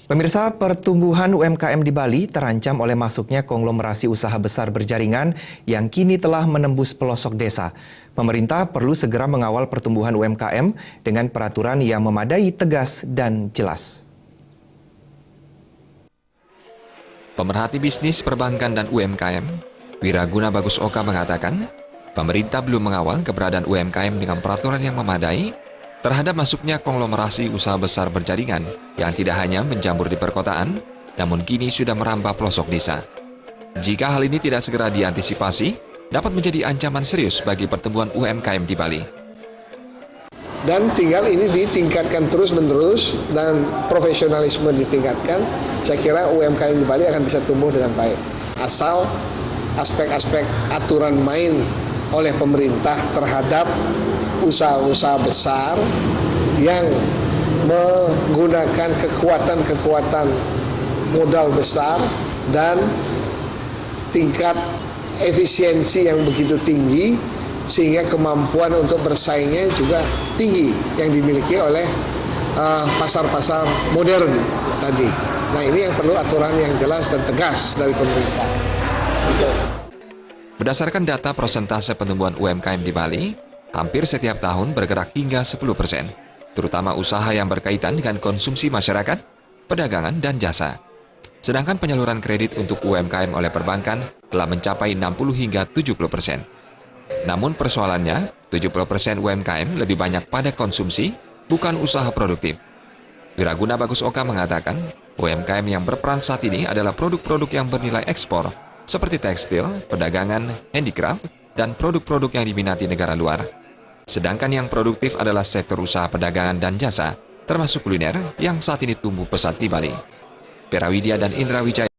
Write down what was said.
Pemirsa, pertumbuhan UMKM di Bali terancam oleh masuknya konglomerasi usaha besar berjaringan yang kini telah menembus pelosok desa. Pemerintah perlu segera mengawal pertumbuhan UMKM dengan peraturan yang memadai, tegas, dan jelas. Pemerhati bisnis perbankan dan UMKM, Wiraguna Bagus Oka mengatakan, pemerintah belum mengawal keberadaan UMKM dengan peraturan yang memadai terhadap masuknya konglomerasi usaha besar berjaringan yang tidak hanya menjamur di perkotaan, namun kini sudah merambah pelosok desa. Jika hal ini tidak segera diantisipasi, dapat menjadi ancaman serius bagi pertumbuhan UMKM di Bali. Dan tinggal ini ditingkatkan terus-menerus dan profesionalisme ditingkatkan, saya kira UMKM di Bali akan bisa tumbuh dengan baik. Asal aspek-aspek aturan main oleh pemerintah terhadap usaha-usaha besar yang menggunakan kekuatan modal besar dan tingkat efisiensi yang begitu tinggi sehingga kemampuan untuk bersaingnya juga tinggi yang dimiliki oleh pasar-pasar modern tadi. Nah, ini yang perlu aturan yang jelas dan tegas dari pemerintah. Berdasarkan data persentase pertumbuhan UMKM di Bali, hampir setiap tahun bergerak hingga 10%, terutama usaha yang berkaitan dengan konsumsi masyarakat, perdagangan, dan jasa. Sedangkan penyaluran kredit untuk UMKM oleh perbankan telah mencapai 60 hingga 70%. Namun persoalannya, 70% UMKM lebih banyak pada konsumsi, bukan usaha produktif. Wiraguna Bagus Oka mengatakan, UMKM yang berperan saat ini adalah produk-produk yang bernilai ekspor, seperti tekstil, perdagangan, handicraft, dan produk-produk yang diminati negara luar. Sedangkan yang produktif adalah sektor usaha perdagangan dan jasa, termasuk kuliner yang saat ini tumbuh pesat di Bali. Pera Widya dan Indra Wijaya.